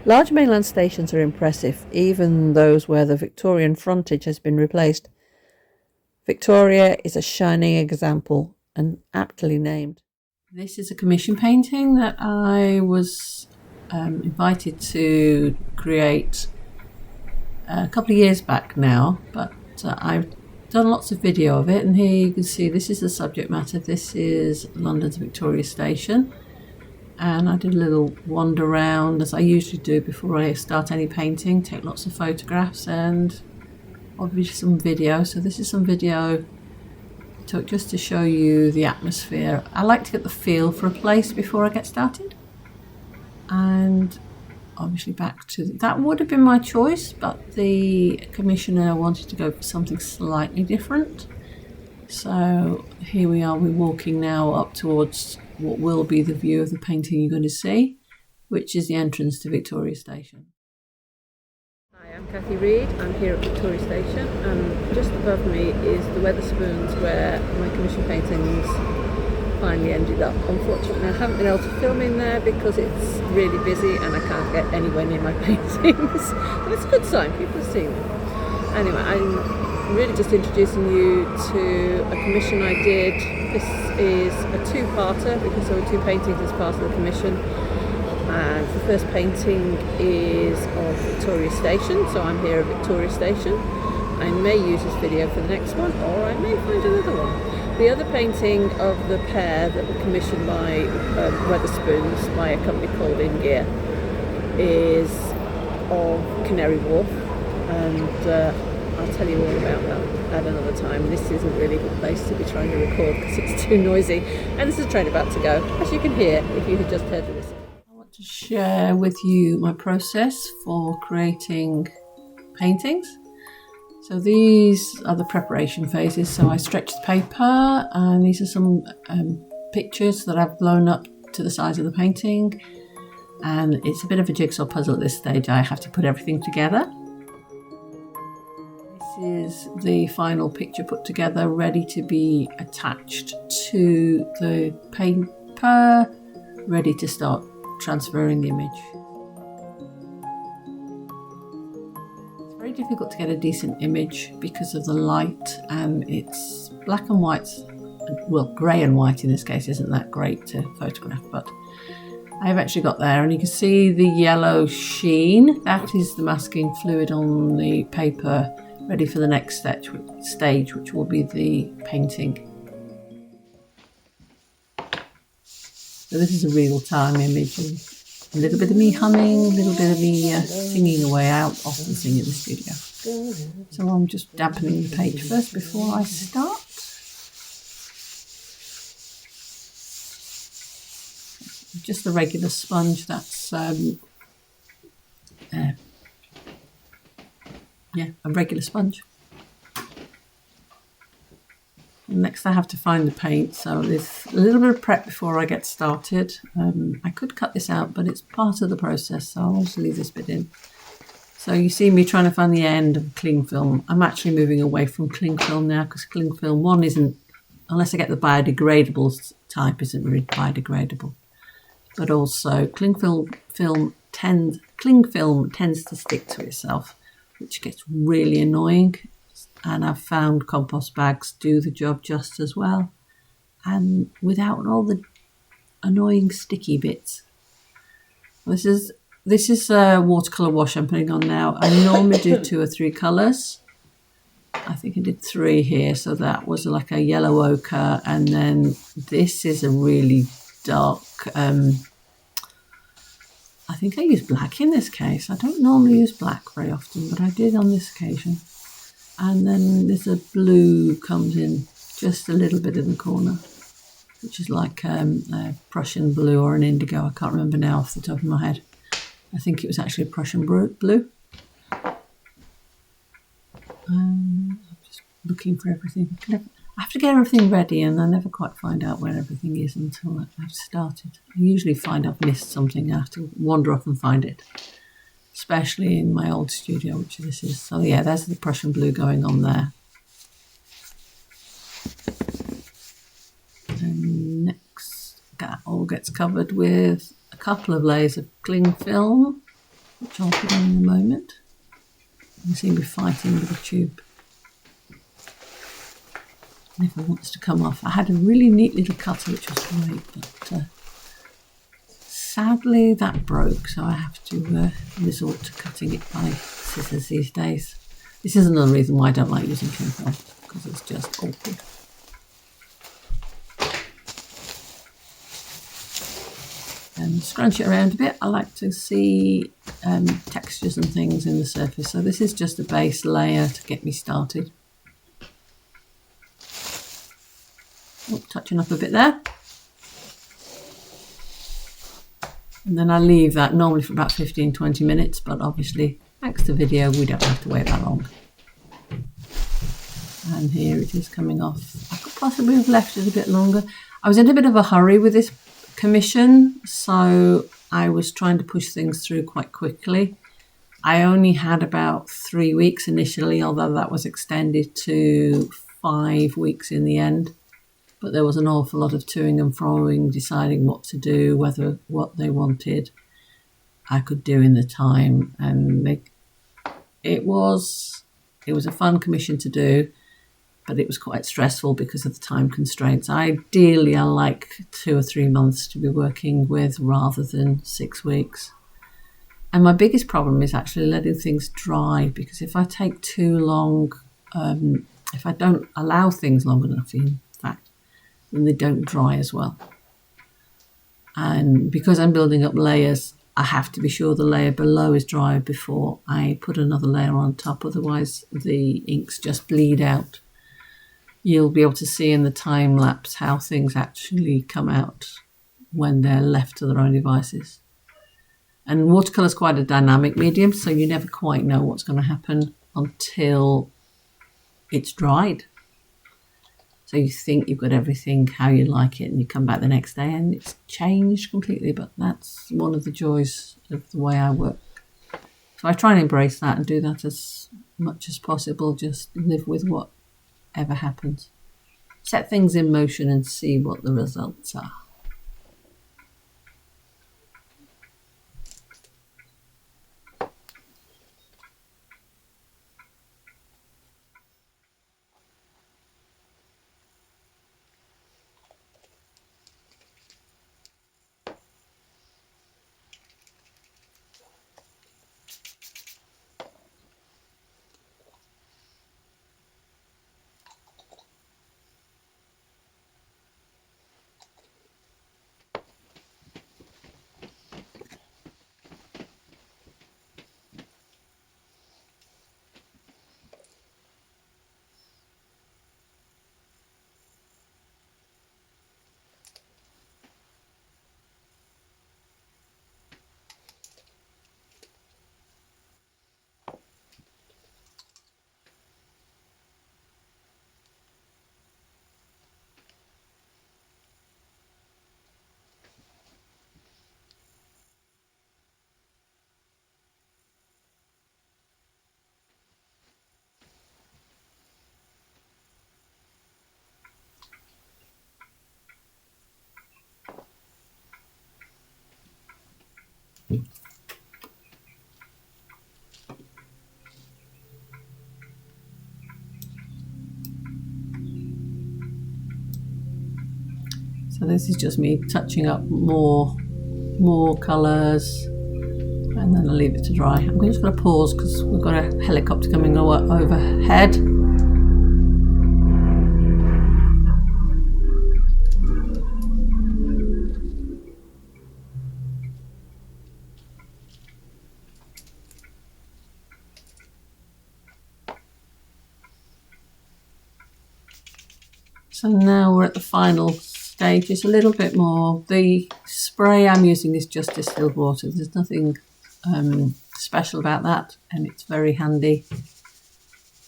Large mainland stations are impressive, even those where the Victorian frontage has been replaced. Victoria is a shining example and aptly named. This is a commission painting that I was invited to create a couple of years back now, but I've done lots of video of it, and here you can see this is the subject matter. This is London's Victoria Station, and I did a little wander around as I usually do before I start any painting, take lots of photographs and obviously some video. So this is some video I took just to show you the atmosphere. I like to get the feel for a place before I get started, and obviously back to that would have been my choice, but the commissioner wanted to go for something slightly different. So here we are, we're walking now up towards what will be the view of the painting you're going to see, which is the entrance to Victoria Station. Hi, I'm Cathy Reed. I'm here at Victoria Station, and just above me is the Wetherspoons where my commission paintings finally ended up. Unfortunately, I haven't been able to film in there because it's really busy and I can't get anywhere near my paintings. But it's a good sign, people have seen them. Anyway, I'm really just introducing you to a commission I did. This is a two-parter because there were two paintings as part of the commission. And the first painting is of Victoria Station, so I'm here at Victoria Station. I may use this video for the next one, or I may find another one. The other painting of the pair that were commissioned by Wetherspoons by a company called In Gear is of Canary Wharf, and I'll tell you all about that at another time. This is a really good place to be trying to record because it's too noisy, and this is a train about to go, as you can hear if you had just heard the whistle. I want to share with you my process for creating paintings. So these are the preparation phases. So I stretch the paper, and these are some pictures that I've blown up to the size of the painting. And it's a bit of a jigsaw puzzle at this stage. I have to put everything together. This is the final picture put together, ready to be attached to the paper, ready to start transferring the image. Very difficult to get a decent image because of the light, and it's black and white, well, grey and white in this case isn't that great to photograph, but I've actually got there, and you can see the yellow sheen. That is the masking fluid on the paper, ready for the next stage, which will be the painting. So this is a real-time image. A little bit of me humming, a little bit of me singing away. I often sing in the studio. So I'm just dampening the page first before I start. Just a regular sponge, that's a regular sponge. Next I have to find the paint, so there's a little bit of prep before I get started. I could cut this out, but it's part of the process, so I'll just leave this bit in. So you see me trying to find the end of cling film. I'm actually moving away from cling film now because cling film, one, isn't, unless I get the biodegradable type, isn't really biodegradable. But also cling film tends to stick to itself, which gets really annoying. And I've found compost bags do the job just as well, and without all the annoying sticky bits. This is a watercolour wash I'm putting on now. I normally do 2 or 3 colours. I think I did 3 here, so that was like a yellow ochre, and then this is a really dark, I think I used black in this case. I don't normally use black very often, but I did on this occasion. And then there's a blue comes in just a little bit in the corner, which is like a Prussian blue or an indigo. I can't remember now off the top of my head. I think it was actually a Prussian blue. I'm just looking for everything. I have to get everything ready, and I never quite find out where everything is until I've started. I usually find I've missed something. I have to wander off and find it. Especially in my old studio, which this is. So yeah, there's the Prussian blue going on there. And next, that all gets covered with a couple of layers of cling film, which I'll put on in a moment. You can see me fighting with the tube. Never wants to come off. I had a really neat little cutter which was great, but sadly that broke, so I have to resort to cutting it by scissors these days. This is another reason why I don't like using tinfoil, because it's just awkward. And scrunch it around a bit. I like to see textures and things in the surface. So this is just a base layer to get me started. Oh, touching up a bit there. And then I leave that normally for about 15-20 minutes, but obviously thanks to video we don't have to wait that long. And here it is coming off. I could possibly have left it a bit longer. I was in a bit of a hurry with this commission, so I was trying to push things through quite quickly. I only had about 3 weeks initially, although that was extended to 5 weeks in the end. But there was an awful lot of toing and froing, deciding what to do, whether what they wanted I could do in the time, and it was a fun commission to do, but it was quite stressful because of the time constraints. Ideally, I like 2 or 3 months to be working with rather than 6 weeks. And my biggest problem is actually letting things dry, because if I take too long, if I don't allow things long enough, in fact, then they don't dry as well. And because I'm building up layers, I have to be sure the layer below is dry before I put another layer on top, otherwise the inks just bleed out. You'll be able to see in the time lapse how things actually come out when they're left to their own devices. And watercolour is quite a dynamic medium, so you never quite know what's going to happen until it's dried. So you think you've got everything how you like it, and you come back the next day and it's changed completely. But that's one of the joys of the way I work. So I try and embrace that and do that as much as possible. Just live with whatever happens. Set things in motion and see what the results are. So this is just me touching up more colours, and then I'll leave it to dry. I'm just going to pause because we've got a helicopter coming overhead. So now we're at the final stage. It's a little bit more. The spray I'm using is just distilled water. There's nothing special about that, and it's very handy.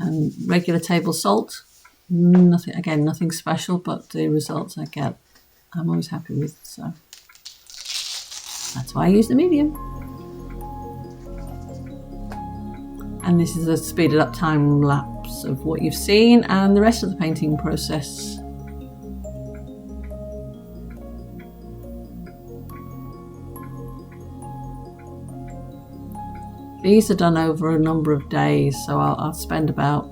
And regular table salt, nothing special, but the results I get, I'm always happy with. So that's why I use the medium. And this is a speeded up time lapse of what you've seen and the rest of the painting process. These are done over a number of days, so I'll spend about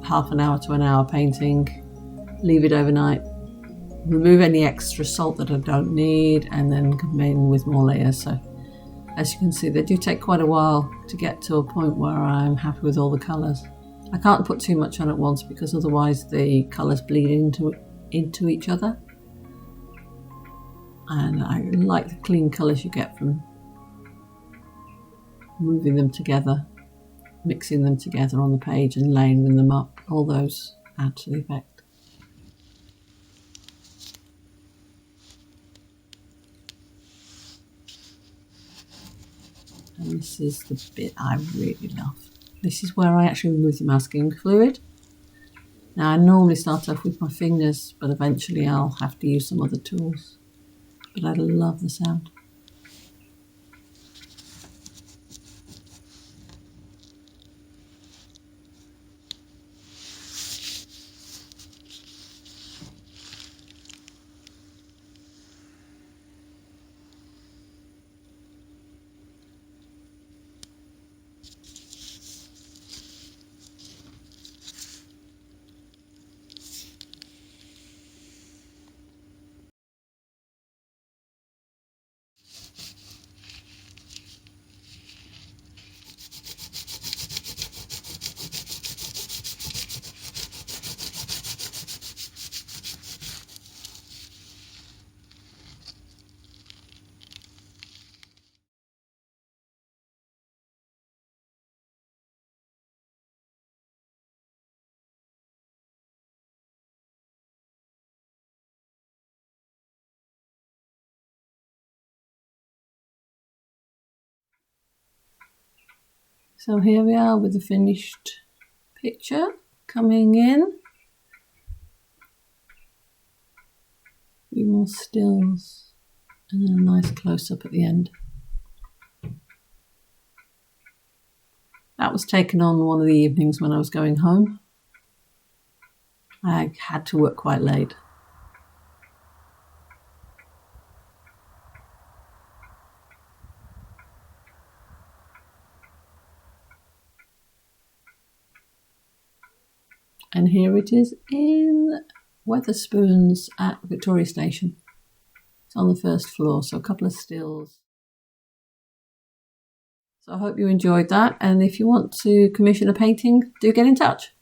half an hour to an hour painting, leave it overnight, remove any extra salt that I don't need, and then come in with more layers. So as you can see, they do take quite a while to get to a point where I'm happy with all the colours. I can't put too much on at once because otherwise the colours bleed into each other. And I like the clean colours you get from moving them together, mixing them together on the page and layering them up. All those add to the effect. And this is the bit I really love. This is where I actually remove the masking fluid. Now I normally start off with my fingers, but eventually I'll have to use some other tools. But I love the sound. So here we are with the finished picture coming in. A few more stills and then a nice close-up at the end. That was taken on one of the evenings when I was going home. I had to work quite late. And here it is in Wetherspoons at Victoria Station. It's on the first floor, so a couple of stills. So I hope you enjoyed that, and if you want to commission a painting, do get in touch.